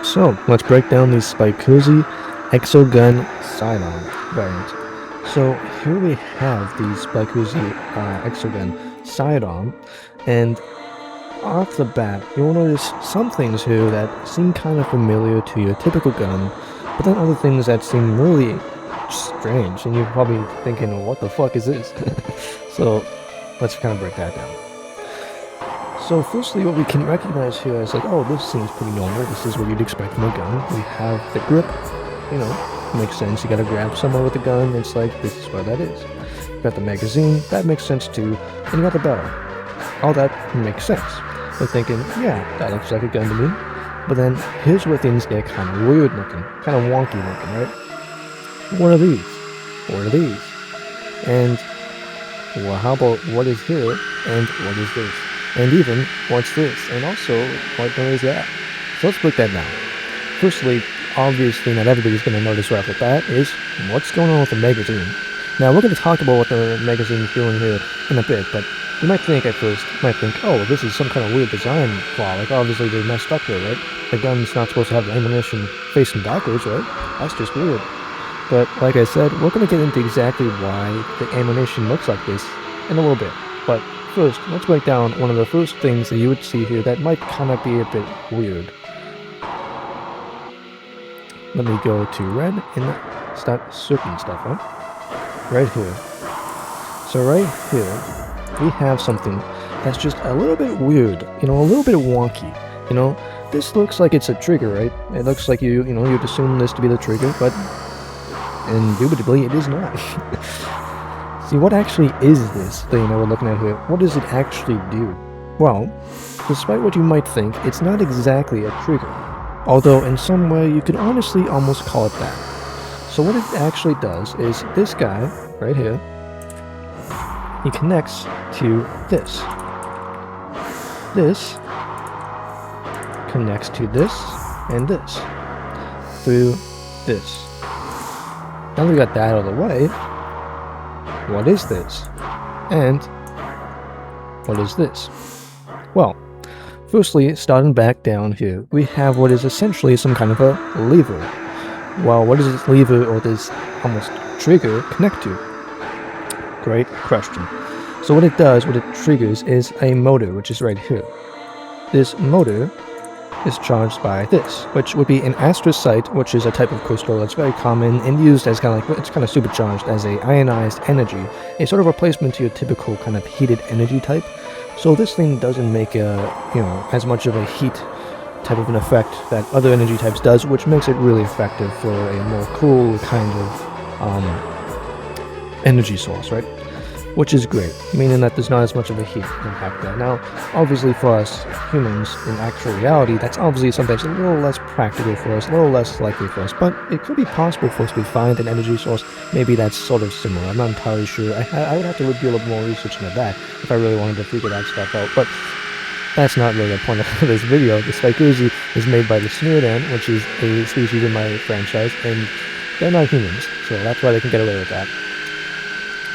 So let's break down the Spikersi Exogen Sidearm variant. So here we have the Spikersi Exogen Sidearm, and off the bat, you'll notice some things here that seem kind of familiar to your typical gun, but then other things that seem really strange, and you're probably thinking, what the fuck is this? So let's kind of break that down. So firstly, what we can recognize here is like, oh, this seems pretty normal. This is what you'd expect from a gun. We have the grip, makes sense. You gotta grab somewhere with the gun. It's like, this is where that is. You got the magazine, that makes sense too. And you got the barrel. All that makes sense. We're thinking, yeah, that looks like a gun to me. But then here's where things get kind of weird looking, kind of wonky looking, right? What are these? What are these? And, well, how about what is here and what is this? And even, what's this? And also, what is that? So let's break that down. Firstly, obviously not everybody's going to notice right off the bat is what's going on with the magazine. Now, we're going to talk about what the magazine is doing here in a bit, but you might think at first, oh, this is some kind of weird design flaw. Like, obviously they messed up here, right? The gun's not supposed to have the ammunition facing backwards, right? That's just weird. But like I said, we're going to get into exactly why the ammunition looks like this in a little bit. But first, let's break down one of the first things that you would see here that might kind of be a bit weird. Let me go to red and start circling stuff, right? Right here. So right here, we have something that's just a little bit weird, a little bit wonky. This looks like it's a trigger, right? It looks like you'd assume this to be the trigger, but indubitably it is not. See, what actually is this thing that we're looking at here? What does it actually do? Well, despite what you might think, it's not exactly a trigger. Although in some way you could honestly almost call it that. So what it actually does is this guy, right here, he connects to this. This connects to this and this through this. Now that we got that out of the way, what is this? And what is this? Well, firstly, starting back down here, we have what is essentially some kind of a lever. Well, what does this lever or this almost trigger connect to? Great question. So what it does, what it triggers, is a motor, which is right here. This motor is charged by this, which would be an astrakite, which is a type of crystal that's very common and used as it's kind of supercharged as a ionized energy, a sort of replacement to your typical kind of heated energy type. So this thing doesn't make as much of a heat type of an effect that other energy types does, which makes it really effective for a more cool kind of energy source, right? Which is great, meaning that there's not as much of a heat impact there. Now, obviously for us humans, in actual reality, that's obviously sometimes a little less practical for us, a little less likely for us, but it could be possible for us to find an energy source maybe that's sort of similar. I'm not entirely sure. I would have to do a little more research into that if I really wanted to figure that stuff out, but that's not really the point of this video. The Spikersi is made by the Sidearm, which is a species in my franchise, and they're not humans, so that's why they can get away with that.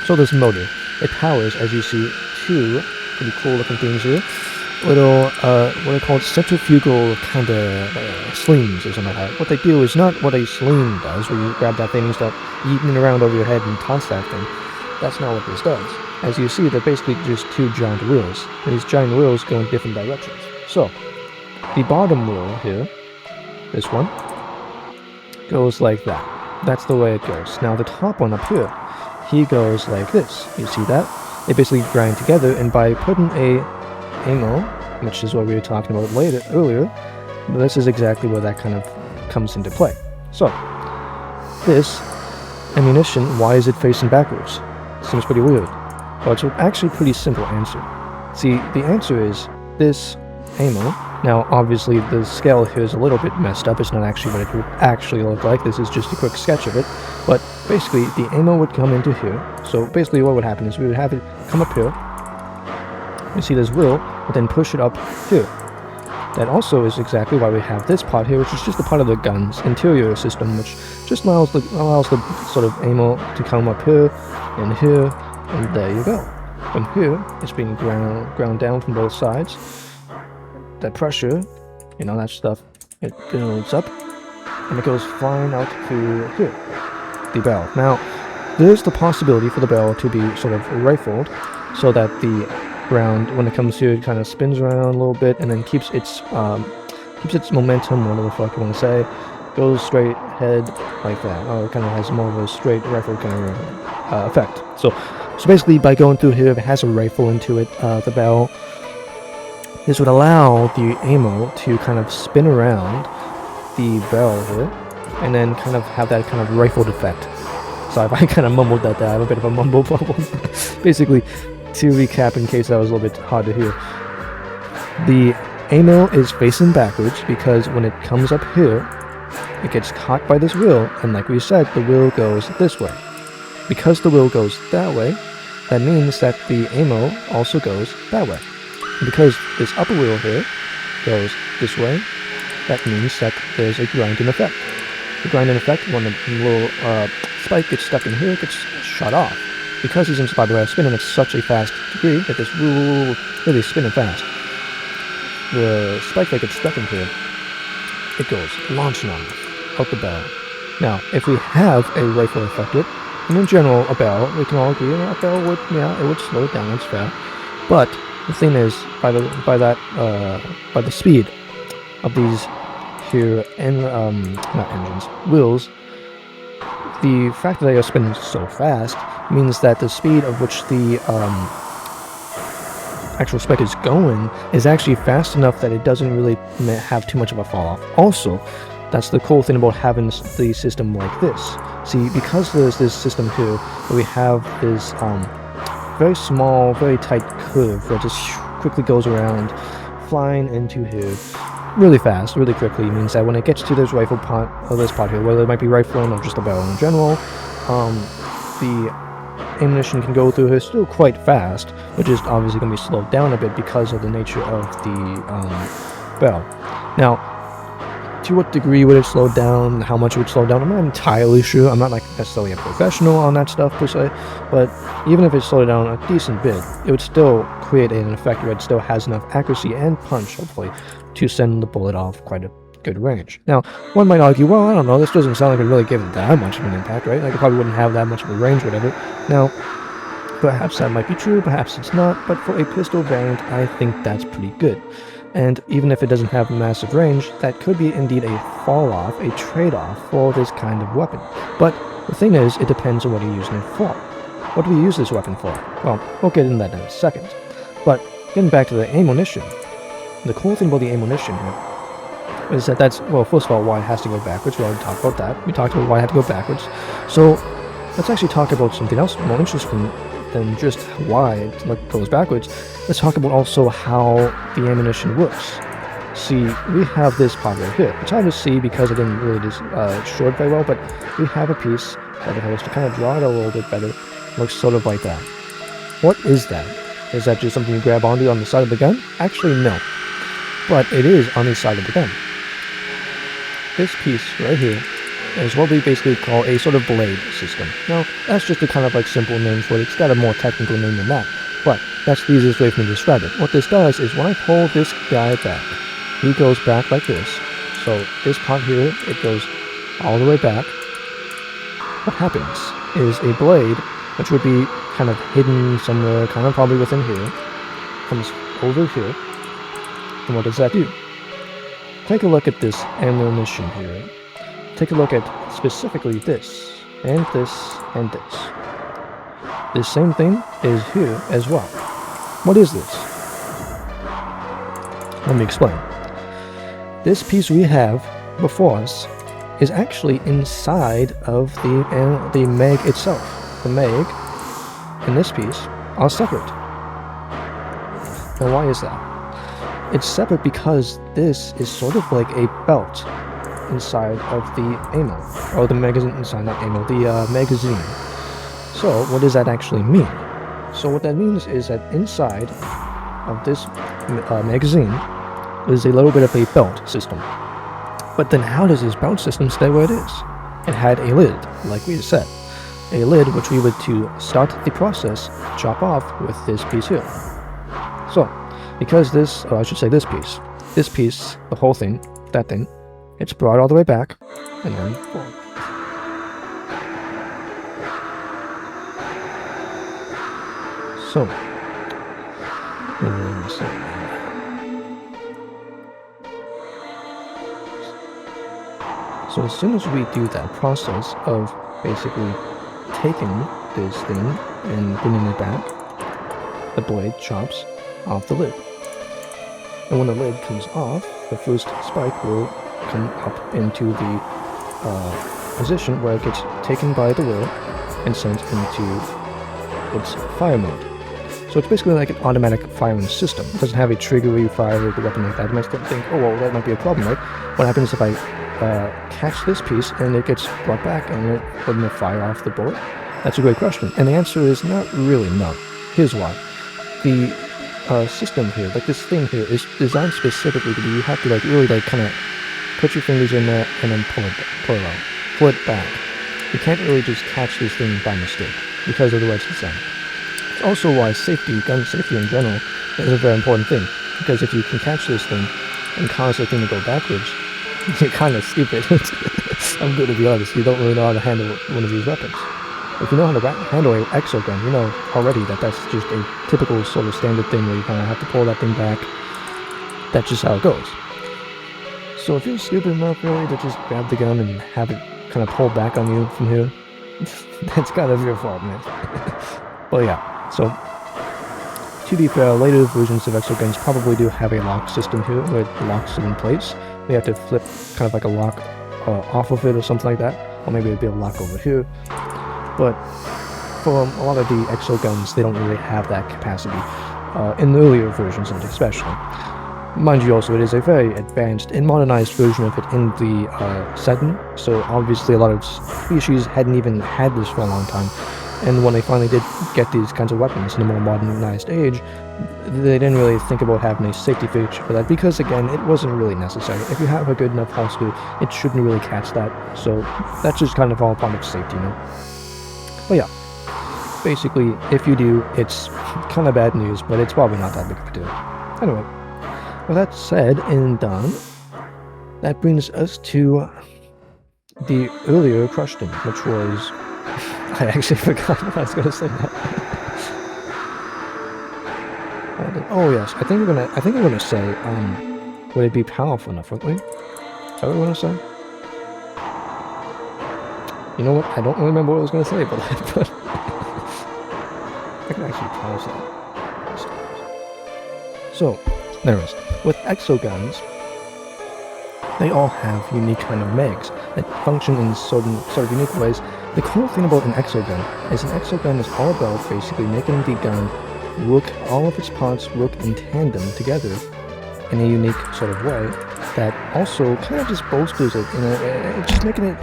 So this motor, it powers, as you see, two pretty cool looking things here. Little, what are called centrifugal kind of slings or something like that. What they do is not what a sling does, where you grab that thing and start yeeting it around over your head and toss that thing. That's not what this does. As you see, they're basically just two giant wheels, and these giant wheels go in different directions. So, the bottom wheel here, this one, goes like that. That's the way it goes. Now the top one up here, he goes like this. You see that? They basically grind together, and by putting a ammo, which is what we were talking about earlier, this is exactly where that kind of comes into play. So, this ammunition, why is it facing backwards? Seems pretty weird. Well, it's actually a pretty simple answer. See, the answer is this ammo. Now, obviously, the scale here is a little bit messed up. It's not actually what it would actually look like. This is just a quick sketch of it. But basically, the ammo would come into here. So basically, what would happen is we would have it come up here. You see this wheel, but then push it up here. That also is exactly why we have this part here, which is just a part of the gun's interior system, which just allows the sort of ammo to come up here, and there you go. From here, it's being ground down from both sides. That pressure, that stuff it builds up, and it goes flying out to here, the barrel. Now, there's the possibility for the barrel to be sort of rifled, so that the round, when it comes here, it kind of spins around a little bit, and then keeps its momentum, whatever the fuck you want to say, goes straight ahead like that. Or it kind of has more of a straight rifle kind of effect. So basically, by going through here, if it has a rifle into it, the barrel, this would allow the ammo to kind of spin around the barrel here, and then kind of have that kind of rifled effect. Sorry if I kind of mumbled that there. I have a bit of a mumble bubble. Basically, to recap, in case that was a little bit hard to hear, the ammo is facing backwards because when it comes up here, it gets caught by this wheel, and like we said, the wheel goes this way. Because the wheel goes that way, that means that the ammo also goes that way. And because this upper wheel here goes this way, that means that there's a grinding effect. The grinding effect, when the little spike gets stuck in here, it gets shut off. Because he's in spider web spinning at such a fast degree that this really spinning fast, the spike that gets stuck in here, it goes launching out the barrel. Now, if we have a rifle affected, and in general a barrel, we can all agree that a barrel would, it would slow it down, that's fair. But the thing is, by the speed of these here not engines, wheels, the fact that they are spinning so fast means that the speed of which the actual spec is going is actually fast enough that it doesn't really have too much of a fall off. Also, that's the cool thing about having the system like this. See, because there's this system here where we have this very small, very tight curve where it just quickly goes around, flying into here really fast, really quickly, means that when it gets to this rifle part, or this part here, whether it might be rifling or just a barrel in general, the ammunition can go through here still quite fast, which is obviously going to be slowed down a bit because of the nature of the barrel. Now, to what degree would it slow down, how much it would slow down, I'm not entirely sure. I'm not like necessarily a professional on that stuff per se, but even if it slowed down a decent bit, it would still create an effect where it still has enough accuracy and punch, hopefully, to send the bullet off quite a good range. Now, one might argue, well, I don't know, this doesn't sound like it really gives it that much of an impact, right? Like, it probably wouldn't have that much of a range, whatever. Now, perhaps that might be true, perhaps it's not, but for a pistol variant, I think that's pretty good. And even if it doesn't have massive range, that could be indeed a fall-off, a trade-off for this kind of weapon. But the thing is, it depends on what you're using it for. What do we use this weapon for? Well, we'll get into that in a second. But getting back to the ammunition, the cool thing about the ammunition here is that that's, well, first of all, why it has to go backwards. We already talked about that. We talked about why it had to go backwards. So let's actually talk about something else more interesting than just why it goes backwards. Let's talk about also how the ammunition works. See, we have this part right here. It's hard to see because I didn't really show it very well, but we have a piece that if I was to kind of draw it a little bit better, looks sort of like that. What is that? Is that just something you grab onto on the side of the gun? Actually, no. But it is on the side of the gun. This piece right here is what we basically call a sort of blade system. Now, that's just a kind of like simple name for it. It's got a more technical name than that, but that's the easiest way for me to describe it. What this does is when I pull this guy back, he goes back like this. So this part here, it goes all the way back. What happens is a blade, which would be kind of hidden somewhere, kind of probably within here, comes over here. And what does that do? Take a look at this ammunition here. Take a look at specifically this, and this, and this. This same thing is here as well. What is this? Let me explain. This piece we have before us is actually inside of the mag itself. The mag and this piece are separate. Now, why is that? It's separate because this is sort of like a belt inside of the ammo, or the magazine inside, not ammo, the magazine. So what does that actually mean? So what that means is that inside of this magazine is a little bit of a belt system. But then how does this belt system stay where it is? It had a lid, like we said. A lid which we would, to start the process, chop off with this piece here. So, because this, or I should say this piece, the whole thing, that thing, it's brought all the way back, and then forward. So, so as soon as we do that process of basically taking this thing and bringing it back, the blade chops off the lid. And when the lid comes off, the first spike will come up into the position where it gets taken by the wheel and sent into its fire mode. So it's basically like an automatic firing system. It doesn't have a trigger where you fire with a weapon like that. You might still think, oh well, that might be a problem, right? What happens if I catch this piece and it gets brought back and it wouldn't fire off the bullet? That's a great question. And the answer is not really no. Here's why. The system here, like this thing here, is designed specifically to be, you have to like really like kind of put your fingers in there and then pull it back. You can't really just catch this thing by mistake, because otherwise it's done. It's also why safety, gun safety in general, is a very important thing. Because if you can catch this thing and cause the thing to go backwards, you're kind of stupid. I'm going to be honest, you don't really know how to handle one of these weapons. If you know how to handle an Exogun, you know already that that's just a typical sort of standard thing where you kind of have to pull that thing back. That's just how it goes. So if you're stupid enough really to just grab the gun and have it kind of pull back on you from here, that's kind of your fault, man. Well, yeah, so to be fair, later versions of Exoguns probably do have a lock system here where it locks it in place. You have to flip kind of like a lock off of it or something like that, or maybe it'd be a lock over here. But for a lot of the Exoguns, they don't really have that capacity, in the earlier versions of it especially. Mind you also, it is a very advanced and modernized version of it in the setting, so obviously a lot of species hadn't even had this for a long time. And when they finally did get these kinds of weapons in a more modernized age, they didn't really think about having a safety feature for that, because again, it wasn't really necessary. If you have a good enough holster, it shouldn't really catch that, so that's just kind of all part of safety, you know? But yeah, basically, if you do, it's kind of bad news, but it's probably not that big of a deal. Anyway, with that said and done, that brings us to the earlier question, which was... I actually forgot what I was gonna say now. Oh yes, I think we're gonna say, would it be powerful enough, wouldn't we? Is that what we're gonna say? You know what? I don't remember what I was gonna say, but I can actually pause that. So, anyways, with Exoguns, they all have unique kind of mags that function in sort of unique ways. The cool thing about an Exogun is all about basically making the gun work, all of its parts work in tandem together in a unique sort of way that also kind of just bolsters it, just making it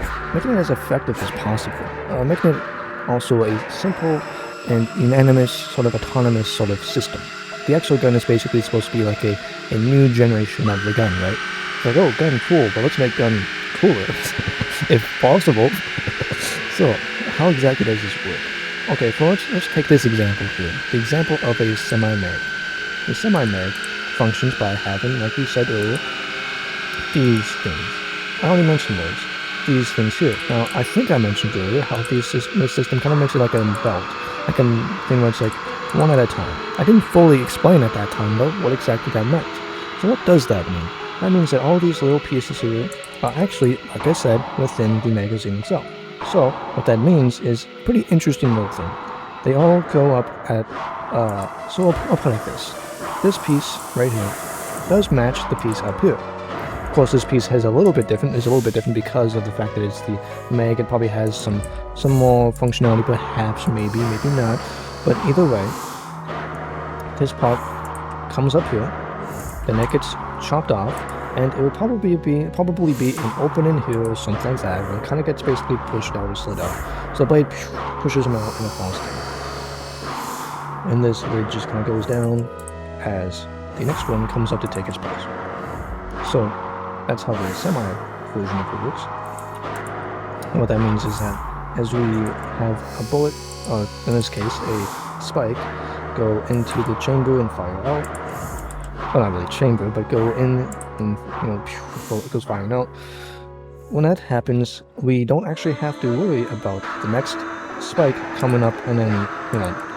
as effective as possible, making it also a simple and unanimous sort of autonomous sort of system. The Exogun is basically supposed to be like a new generation of the gun, right? It's like, oh, gun cool, but let's make gun cooler, if possible. So, how exactly does this work? Okay, so let's take this example here. The example of a semi-mag. The semi-mag functions by having, like we said earlier, these things. I already mentioned those. These things here. Now, I think I mentioned earlier how this system kind of makes it like a belt. Like a thing where it's like one at a time. I didn't fully explain at that time, though, what exactly that meant. So what does that mean? That means that all these little pieces here are actually, like I said, within the magazine itself. So, what that means is a pretty interesting little thing. They all go up at, so I'll put it like this. This piece right here does match the piece up here. Of course, this piece is a little bit different because of the fact that it's the mag. It probably has some more functionality, perhaps, maybe not. But either way, this part comes up here, then it gets chopped off, and it will probably be an opening here or something like that, where it kind of gets basically pushed out or slid out. So the blade pushes them out and it falls down. And this lid just kind of goes down as the next one comes up to take its place. So that's how the semi-version of it works. And what that means is that as we have a bullet, or in this case a spike, go into the chamber and fire out, well, not really chamber, but go in and it goes firing out. When that happens, we don't actually have to worry about the next spike coming up and then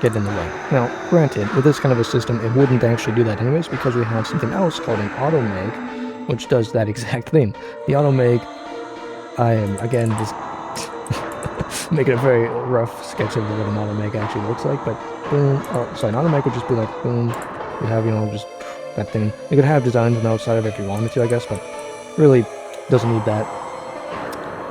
get in the way. Now, granted, with this kind of a system, it wouldn't actually do that anyways, because we have something else called an auto mag, which does that exact thing. The auto mag, I am again just making a very rough sketch of what an auto mag actually looks like, but boom, an auto mag would just be like boom, you have just that thing. You could have designs on the outside of it if you wanted to, I guess, but really doesn't need that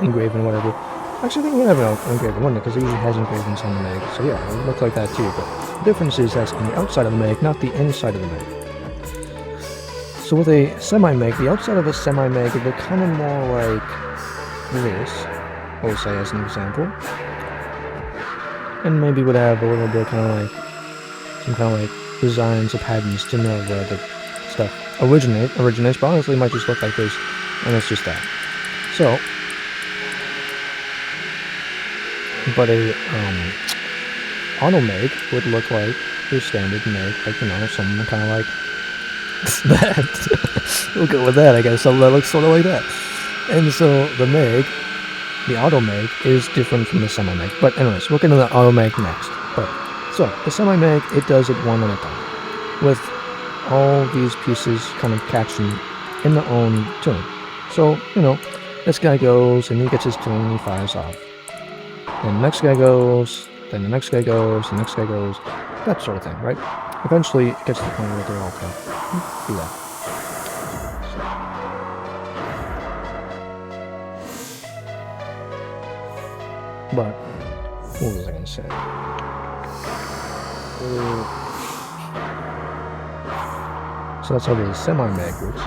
engraving, whatever. Actually, I think we have an engraving, wouldn't it? Because it usually has engravings on the mag. So yeah, it would look like that too. But the difference is that's on the outside of the mag, not the inside of the mag. So with a semi-mag, the outside of a semi-mag would look kind of more like this, we'll say as an example. And maybe would have a little bit kind of like some kind of like designs or patterns to know where the stuff originates, but honestly it might just look like this, and it's just that. So, but a auto mag would look like your standard mag, like something kind of like that. We'll go with that, I guess. Something that looks sort of like that. And so the mag, the auto mag, is different from the semi mag. But anyways, we'll get into the auto mag next. But so the semi mag, it does it one at a time, with all these pieces kind of catching in their own tune. So this guy goes and he gets his tune and he fires off. Then the next guy goes, then the next guy goes, the next guy goes, that sort of thing, right? Eventually it gets to the point where they're all kind of do that. But what was I gonna say? So that's how the semi-mag works.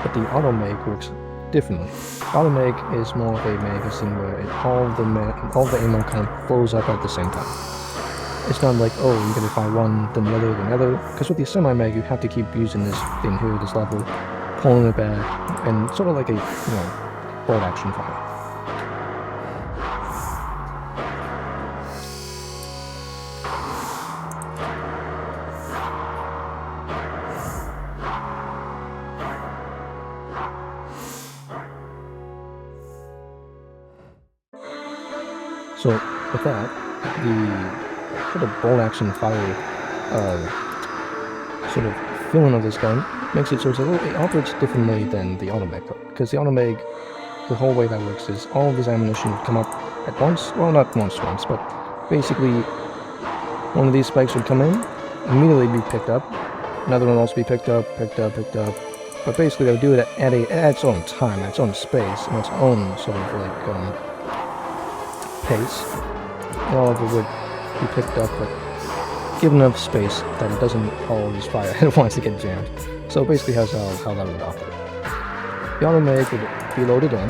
But the auto mag works differently. Auto mag is more of a magazine where all the ammo kind of blows up at the same time. It's not like, oh, you're gonna fire one, then the other, because with the semi-mag you have to keep using this thing here, this level, pulling it back, and sort of like a bolt action fire. So with that, the sort of bolt action fire sort of feeling of this gun makes it so it operates differently than the auto mag, because the auto mag, the whole way that works is all of this ammunition would come up at once. Well, not once, but basically one of these spikes would come in, immediately be picked up, another one will also be picked up, but basically they would do it at its own time, at its own space, and its own sort of like pace. And all of it would be picked up, but given enough space that it doesn't all just fire at once to get jammed. So basically how that would operate. The auto mag would be loaded in,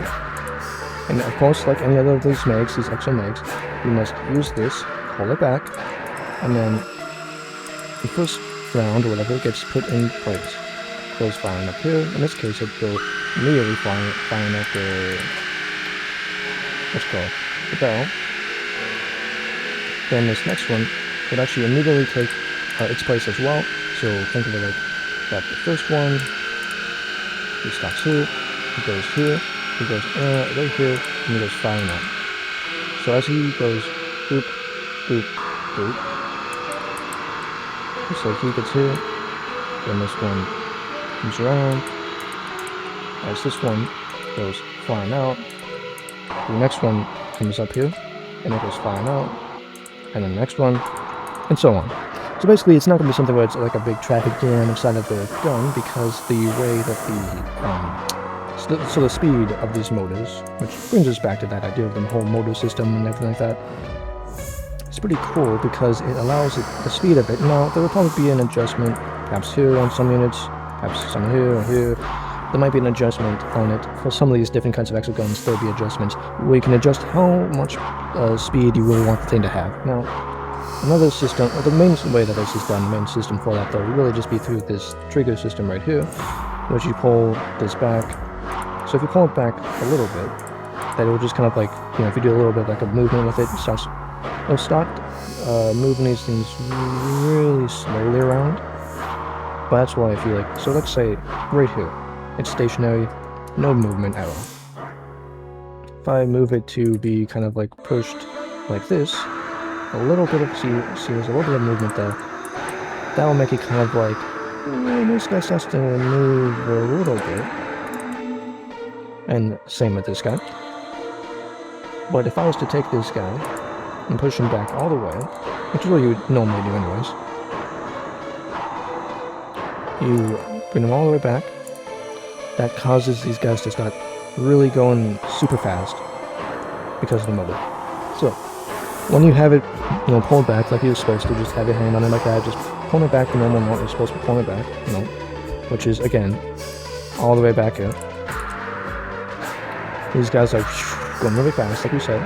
and of course, like any other of these mags, these exo mags, you must use this, pull it back, and then the first round or whatever gets put in place. Goes firing up here. In this case, it will immediately firing up the the barrel. Then this next one would actually immediately take its place as well. So think of it like that. The first one, he stops here, he goes here, he goes right here, and he goes firing up. So as he goes boop, boop, boop, just like he gets here, then this one comes around. As this one goes flying out, the next one comes up here, and it goes flying out, and then the next one, and so on. So basically, it's not going to be something where it's like a big traffic jam inside of the gun, because the way that the speed of these motors, which brings us back to that idea of the whole motor system and everything like that, it's pretty cool because it allows the speed of it. Now, there will probably be an adjustment, perhaps here on some units, perhaps some here or here. There might be an adjustment on it. For some of these different kinds of exoguns, there'll be adjustments where you can adjust how much speed you really want the thing to have. Now, another system, the main way that this is done, the main system for that though, will really just be through this trigger system right here, which you pull this back. So if you pull it back a little bit, then it will just kind of like, if you do a little bit like a movement with it, it'll start moving these things really slowly around. But that's why I feel like, so let's say right here, it's stationary, no movement at all. If I move it to be kind of like pushed like this, a little bit of, see there's a little bit of movement there. That will make it kind of like, this guy starts to move a little bit. And same with this guy. But if I was to take this guy and push him back all the way, which is what you would normally do anyways, you bring them all the way back. That causes these guys to start really going super fast because of the motor. So when you have it, pulled back like you're supposed to, just have your hand on it like that, just pull it back the normal amount you're supposed to pull it back, which is again all the way back here. These guys are going really fast, like we said,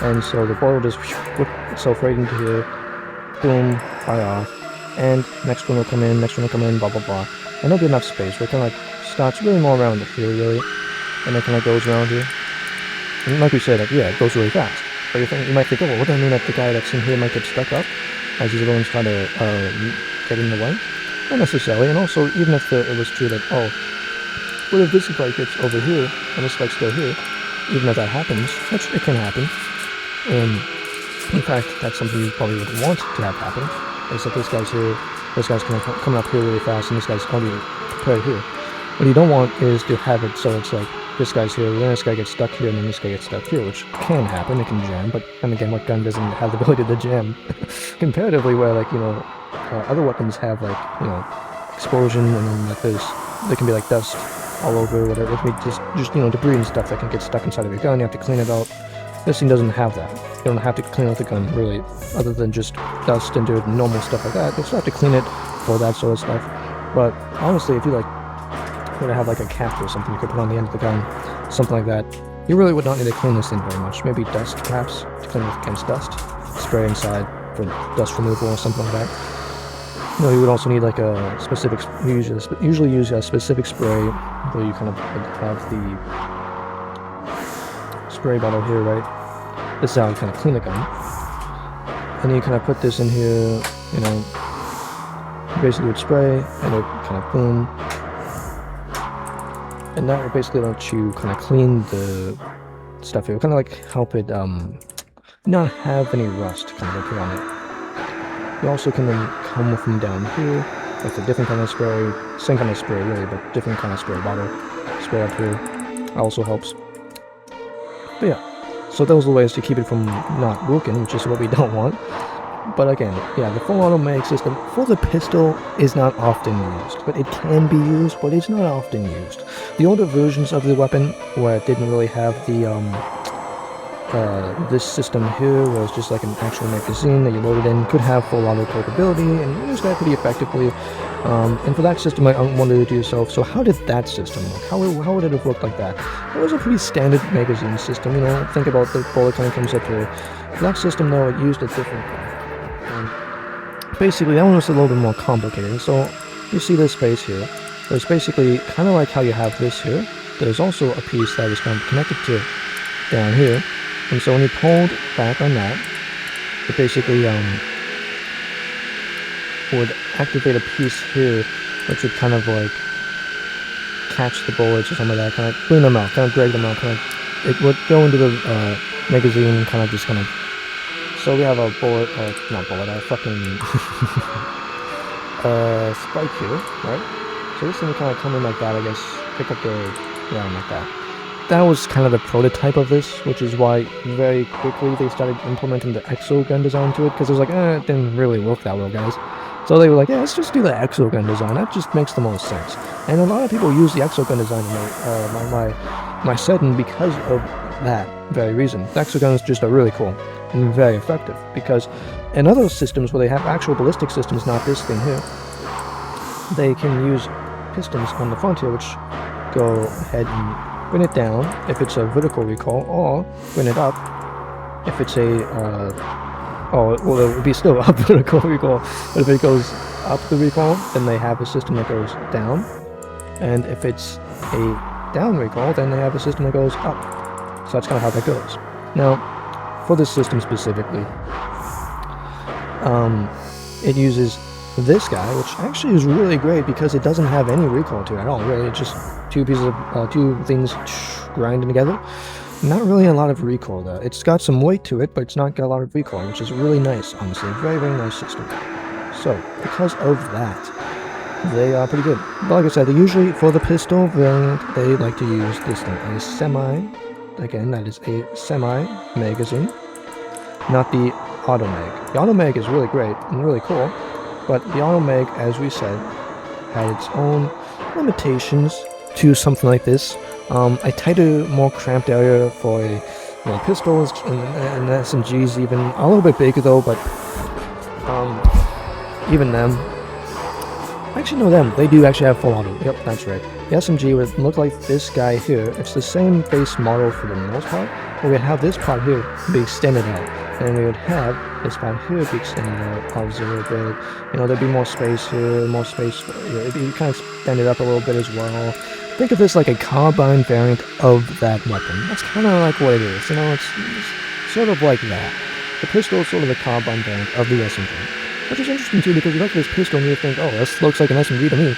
and so the bullet will just whip itself right into here, boom, fire off, and next one will come in, blah blah blah, and there'll be enough space where it kind of like starts really more around the here really, and then kind of goes around here, and like we said, like, yeah, it goes really fast. But you might think, oh, well, what does that mean that the guy that's in here might get stuck up as these other ones try to get in the way? Not necessarily, and also even if it was true that, oh, what if this bike gets over here and this bike's still here? Even if that happens, which it can happen, and in fact, that's something you probably would want to have happen, is that this guy's here, this guy's coming up here really fast, and this guy's already prepared here. What you don't want is to have it so it's like, this guy's here, then this guy gets stuck here, and then this guy gets stuck here, which can happen, it can jam, but then again, what gun doesn't have the ability to jam? Comparatively, where, like, other weapons have, like, explosion, and then like there can be like dust all over, whatever, it can be just debris and stuff that can get stuck inside of your gun, you have to clean it out. This thing doesn't have that. You don't have to clean out the gun, really, other than just dust and dirt and normal stuff like that. You still have to clean it for that sort of stuff. But honestly, if you like were to have like a cap or something you could put on the end of the gun, something like that, you really would not need to clean this thing very much. Maybe dust, perhaps, to clean it against dust. Spray inside for dust removal or something like that. You would also need like a specific, usually use a specific spray where you kind of have the spray bottle here, right? This is how you kind of clean the gun. And then you kind of put this in here, basically would spray, and it kind of boom. And that would basically let you kind of clean the stuff here, kind of like help it not have any rust kind of appear on it. You also can then come from down here with a different kind of spray, same kind of spray really, but different kind of spray bottle. Spray up here also helps. But yeah, so those are the ways to keep it from not working, which is what we don't want. But again, yeah, the full automatic system for the pistol is not often used, but it can be used, but it's not often used. The older versions of the weapon, where it didn't really have the this system here, where it's just like an actual magazine that you loaded in, could have full auto capability and use that pretty effectively. And for that system, I wondered to yourself, so how did that system look? How would it have looked like that? It was a pretty standard magazine system, think about the bullet kind of comes up here. That system, though, it used a different thing. Basically, that one was a little bit more complicated. So you see this space here. There's basically kind of like how you have this here. There's also a piece that is kind of connected to down here. And so when you pulled back on that, it basically would activate a piece here, which would kind of like catch the bullets or something like that, kind of bring them out, kind of drag them out, it would go into the magazine, kind of. So we have a bullet, not bullet, a fucking spike here, right? So this thing would kind of come in like that, I guess, pick up the round like that. That was kind of the prototype of this, which is why very quickly they started implementing the Exogun design to it, because it was like, it didn't really work that well, guys. So they were like, yeah, let's just do the Exogun design, that just makes the most sense. And a lot of people use the Exogun design in my setting because of that very reason. The Exogun is just really cool and very effective, because in other systems where they have actual ballistic systems, not this thing here, they can use pistons on the front here, which go ahead and bring it down if it's a vertical recoil, or bring it up if it's a well, it would be still a vertical recoil, but if it goes up the recoil, then they have a system that goes down, and if it's a down recoil, then they have a system that goes up. So that's kind of how that goes. Now, for this system specifically, it uses this guy, which actually is really great because it doesn't have any recoil to it at all, really. It just two pieces of two things grinding together. Not really a lot of recoil though. It's got some weight to it, but it's not got a lot of recoil, which is really nice, honestly. Very, very nice system. So, because of that, they are pretty good. But like I said, they usually, for the pistol variant, they like to use this thing, a semi, again, that is a semi-magazine, not the auto mag. The auto mag is really great and really cool, but the auto mag, as we said, had its own limitations to something like this. A tighter, more cramped area for a pistols and SMGs, even a little bit bigger though, but even them. Actually, no, them. They do actually have full auto. Yep, that's right. The SMG would look like this guy here. It's the same base model for the most part, but we'd have this part here be extended out, and we would have this part here be extended out obviously a little bit. There'd be more space here, more space. It'd be kind of extended up a little bit as well. Think of this like a carbine variant of that weapon. That's kind of like what it is. It's sort of like that. The pistol is sort of the carbine variant of the SMG. Which is interesting too, because you look at this pistol and you think, oh, this looks like an SMG to me.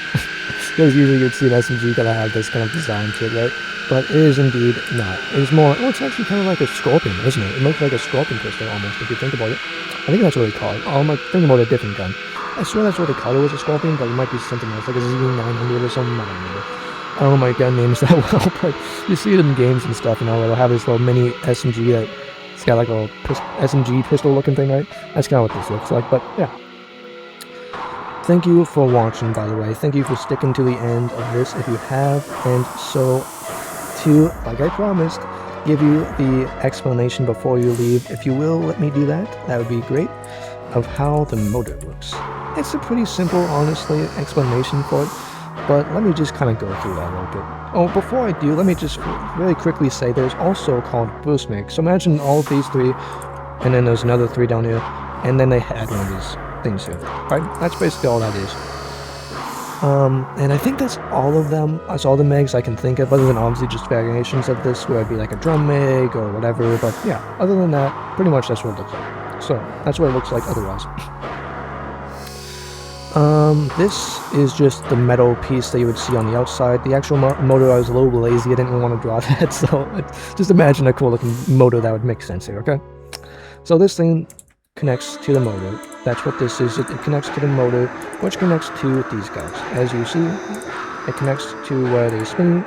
Because usually you'd see an SMG that have this kind of design to it, right? But it is indeed not. It is more, it's actually kind of like a Scorpion, isn't it? It looks like a Scorpion pistol almost, if you think about it. I think that's what they call it. I'm thinking about a different gun. I swear that's what they call it, was a Scorpion, but it might be something else, like a Z900 or something, I don't remember. I don't know my gun names that well, but you see it in games and stuff, they'll have this little mini SMG that it's got like a little SMG pistol looking thing, right? That's kind of what this looks like, but yeah. Thank you for watching, by the way. Thank you for sticking to the end of this if you have. And so, to, like I promised, give you the explanation before you leave. If you will let me do that, that would be great, of how the motor looks. It's a pretty simple, honestly, explanation for it, but let me just kind of go through that a little bit. Oh, before I do, let me just really quickly say there's also called boost make. So imagine all of these three, and then there's another three down here, and then they had one of these things here, right? That's basically all that is. And I think that's all of them. That's all the megs I can think of, other than obviously just variations of this, where it'd be like a drum meg or whatever. But yeah, other than that, pretty much that's what it looks like. So that's what it looks like otherwise. This is just the metal piece that you would see on the outside. The actual motor, I was a little lazy. I didn't really want to draw that, so just imagine a cool looking motor that would make sense here, okay? So this thing connects to the motor. That's what this is. It connects to the motor, which connects to these guys. As you see, it connects to where they're spinning,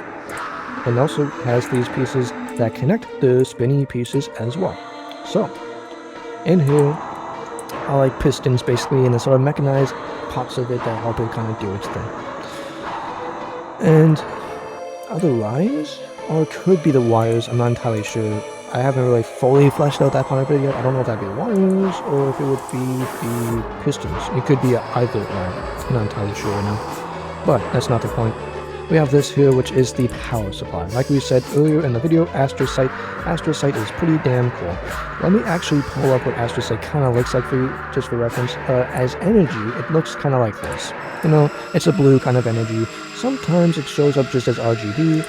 and also has these pieces that connect the spinny pieces as well. So, in here are like pistons basically, and the sort of mechanized parts of it that help it kind of do its thing. And otherwise, or it could be the wires, I'm not entirely sure. I haven't really fully fleshed out that part of it yet. I don't know if that'd be the wires or if it would be the pistons. It could be either or. I'm not entirely sure right now. But that's not the point. We have this here, which is the power supply. Like we said earlier in the video, Astrocyte. Astrocyte is pretty damn cool. Let me actually pull up what Astrocyte kind of looks like for you, just for reference. As energy, it looks kind of like this. It's a blue kind of energy. Sometimes it shows up just as RGB,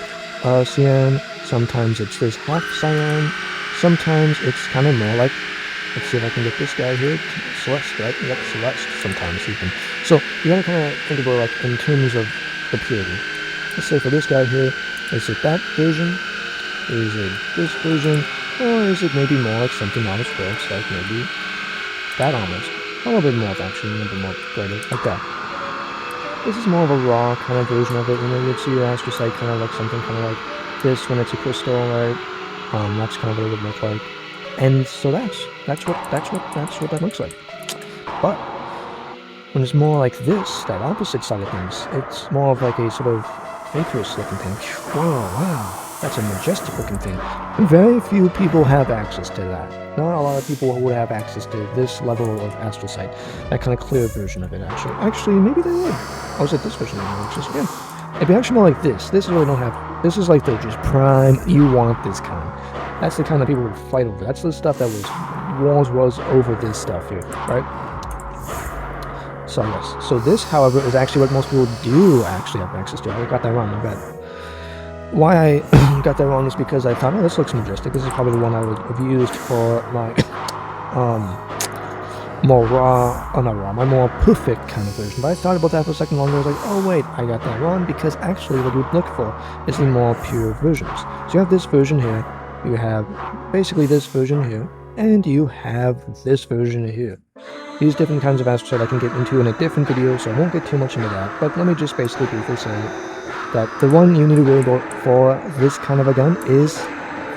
cyan. Sometimes it's this half cyan. Sometimes it's kind of more like, let's see if I can get this guy here, Celeste, right? Yep, Celeste, sometimes even. So you gotta kind of think about like in terms of the purity. Let's say for this guy here, is it that version? Is it this version? Or is it maybe more like something almost works, like maybe that almost? A little bit more actually, a little bit more brighter, like that. This is more of a raw kind of version of it. You'd see your astrocyte kind of like something kind of like this when it's a crystal, right? That's kind of what it would look like. And so that's what that looks like. But when it's more like this, that opposite side of things, it's more of like a sort of vaporous looking thing. Wow, that's a majestic looking thing. Very few people have access to that. Not a lot of people would have access to this level of astrocyte, that kind of clear version of it, actually. Actually, maybe they would. Oh, is it this version? Yeah. It'd be actually more like this. This really don't have. This is like the just prime. You want this kind. That's the kind that people would fight over. That's the stuff that was over this stuff here, right? So yes. So this, however, is actually what most people do actually have access to. I got that wrong. I bet. Why I got that wrong is because I thought, oh, this looks majestic. This is probably the one I would have used for my more raw, not raw, my more perfect kind of version. But I thought about that for a second longer. I was like, oh wait, I got that wrong, because actually what you'd look for is the more pure versions. So you have this version here, you have basically this version here, and you have this version here. These different kinds of aspects I can get into in a different video, so I won't get too much into that. But let me just basically briefly say that the one you need to really look for this kind of a gun is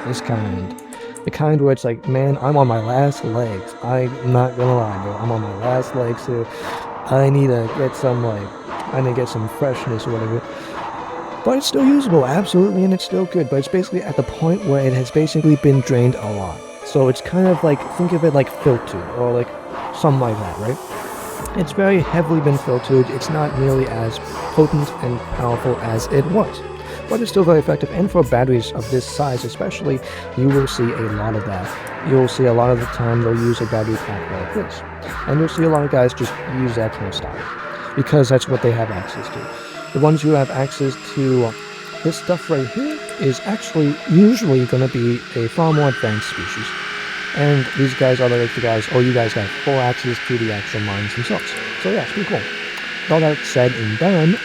this kind. The kind where it's like, man, I'm on my last legs. I'm not gonna lie, bro. I'm on my last legs here. I need to get some freshness or whatever. But it's still usable, absolutely, and it's still good. But it's basically at the point where it has basically been drained a lot. So it's kind of like, think of it like filtered, or like something like that, right? It's very heavily been filtered. It's not nearly as potent and powerful as it was, but it's still very effective. And for batteries of this size especially, you will see a lot of that. You'll see a lot of the time they'll use a battery pack like this, and you'll see a lot of guys just use that kind of style because that's what they have access to. The ones who have access to this stuff right here is actually usually going to be a far more advanced species. And these guys are like the guys, you guys have full access to the actual mines themselves. So yeah, it's pretty cool. With all that said and done,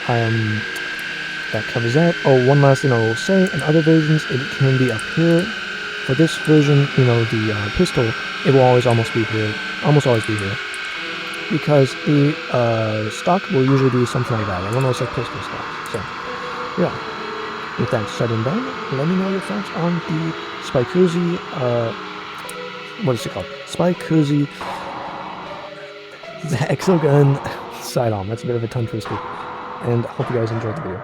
that covers that. Oh, one last thing I will say, in other versions, it can be up here. For this version, the pistol, it will always almost always be here. Because the stock will usually be something like that, like one of those like pistol stocks. So, yeah. With that said and done, let me know your thoughts on the Spikersi, what is it called? Spikersi Exogen Sidearm. That's a bit of a tongue twister. And I hope you guys enjoyed the video.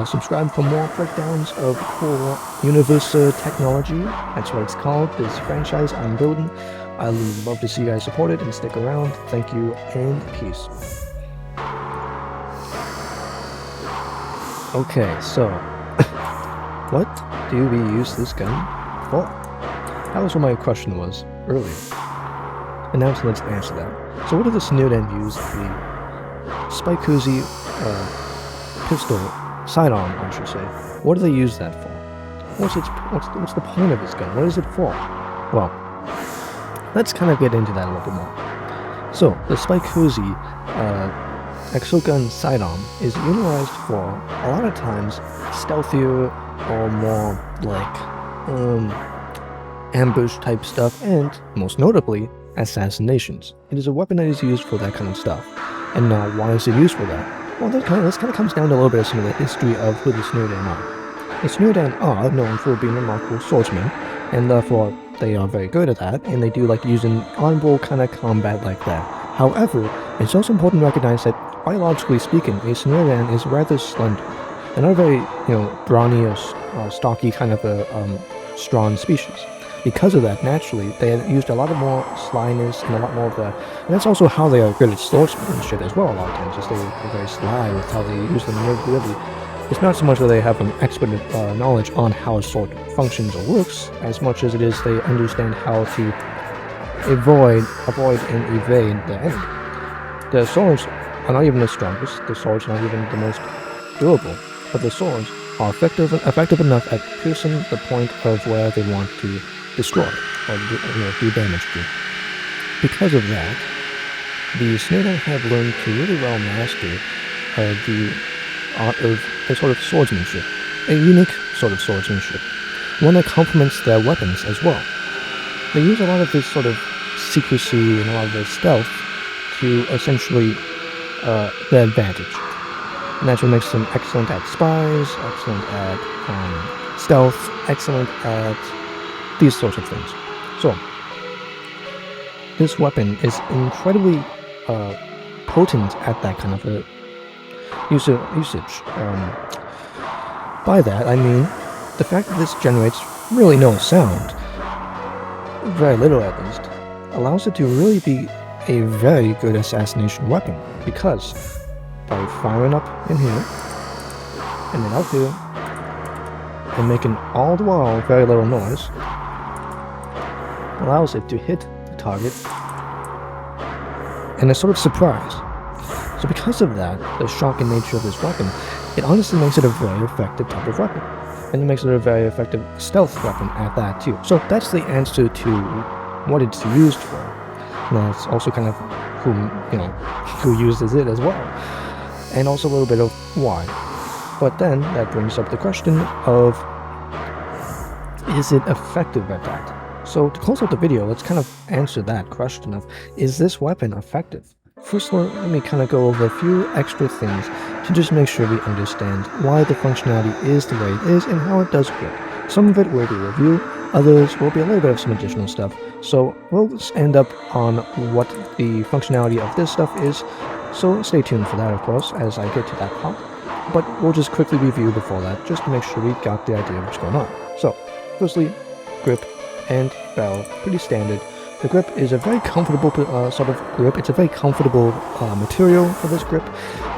Subscribe for more breakdowns of cool universe technology. That's what it's called, this franchise I'm building. I'd love to see you guys support it and stick around. Thank you and peace. Okay, so what do we use this gun for? That was what my question was earlier. And now let's answer that. So what do the Snowden use the Spikersi pistol sidearm, I should say? What do they use that for? What's the point of this gun? What is it for? Well, let's kind of get into that a little bit more. So the Spikersi Exogun Sidearm is utilized for a lot of times stealthier or more like ambush type stuff, and most notably assassinations. It is a weapon that is used for that kind of stuff. And now, why is it used for that? Well, this kind of comes down to a little bit of some of the history of who the Snowden are. The Snowden are known for being remarkable swordsmen, and therefore they are very good at that, and they do like using honorable kind of combat like that. However, it's also important to recognize that biologically speaking, a Snowden is rather slender. They're not a very, brawny or stocky kind of a strong species. Because of that, naturally, they have used a lot of more slyness and a lot more of the... And that's also how they are good at swordsmanship as well a lot of times, is they're very sly with how they use them really. It's not so much that they have an expert knowledge on how a sword functions or works, as much as it is they understand how to avoid and evade the enemy. The swords are not even the strongest, the swords are not even the most durable, but the swords are effective enough at piercing the point of where they want to destroy or do damage to. Because of that, the Snowden have learned to really well master the art of a sort of swordsmanship, a unique sort of swordsmanship, one that complements their weapons as well. They use a lot of this sort of secrecy and a lot of this stealth to essentially their advantage. And that's what makes them excellent at spies, excellent at stealth, excellent at these sorts of things. So, this weapon is incredibly potent at that kind of a usage. By that, I mean the fact that this generates really no sound, very little at least, allows it to really be a very good assassination weapon, because by firing up in here, and then out here, and making all the while very little noise, allows it to hit the target in a sort of surprise. So because of that, the shocking nature of this weapon, it honestly makes it a very effective type of weapon. And it makes it a very effective stealth weapon at that too. So that's the answer to what it's used for. And that's also kind of who, who uses it as well. And also a little bit of why. But then that brings up the question of, is it effective at that? So to close out the video, let's kind of answer that question of, is this weapon effective? First, let me kind of go over a few extra things to just make sure we understand why the functionality is the way it is and how it does work. Some of it will be review, others will be a little bit of some additional stuff. So we'll just end up on what the functionality of this stuff is. So stay tuned for that, of course, as I get to that part. But we'll just quickly review before that, just to make sure we got the idea of what's going on. So, firstly, grip and barrel, pretty standard. The grip is a very comfortable sort of grip. It's a very comfortable material for this grip.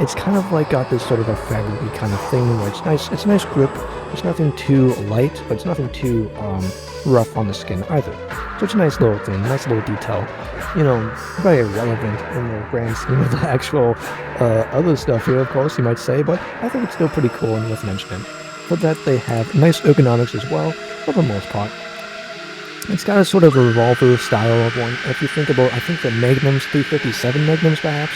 It's kind of like got this sort of a fabric-y kind of thing where it's nice. It's a nice grip. It's nothing too light, but it's nothing too rough on the skin either. So it's a nice little thing, nice little detail. Very relevant in the grand scheme of the actual other stuff here, of course, you might say, but I think it's still pretty cool and worth mentioning. For that, they have nice ergonomics as well, for the most part. It's got a sort of a revolver style of one. If you think about, I think the Magnums, 357 Magnums perhaps,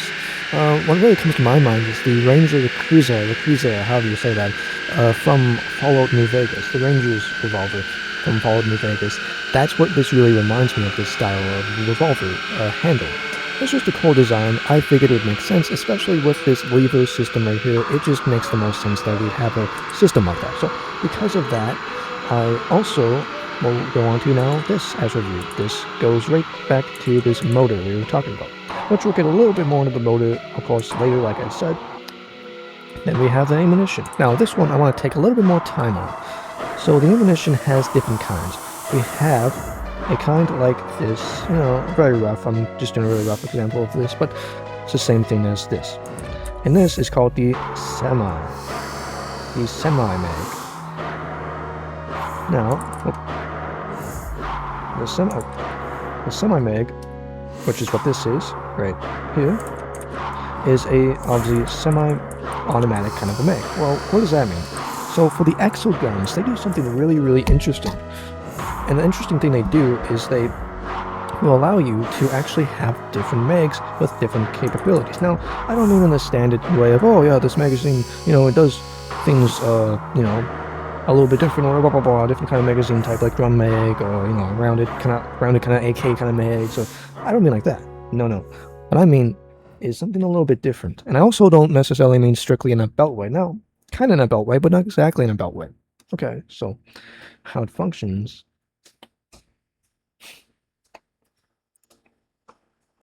what really comes to my mind is the Ranger, the Cruiser, however you say that, from Fallout New Vegas, the Ranger's revolver from Fallout New Vegas. That's what this really reminds me of, this style of revolver handle. It's just a cool design. I figured it would make sense, especially with this lever system right here. It just makes the most sense that we'd have a system like that. So because of that, I also will go on to now this as review. This goes right back to this motor we were talking about, which we'll get a little bit more into the motor, of course, later, like I said. Then we have the ammunition. Now this one I want to take a little bit more time on. So the ammunition has different kinds. We have a kind like this, very rough. I'm just doing a really rough example of this, but it's the same thing as this. And this is called the semi mag. Now, the semi mag, which is what this is right here, is obviously semi-automatic kind of a mag. Well, what does that mean? So for the Exoguns, they do something really, really interesting. And the interesting thing they do is they will allow you to actually have different mags with different capabilities. Now, I don't mean in the standard way of, oh yeah, this magazine, it does things, a little bit different, or blah blah blah, different kind of magazine type, like drum mag, or rounded kind of AK kind of mag. So I don't mean like that. No. What I mean is something a little bit different. And I also don't necessarily mean strictly in a belt way. No, kind of in a belt way, but not exactly in a belt way. Okay, so how it functions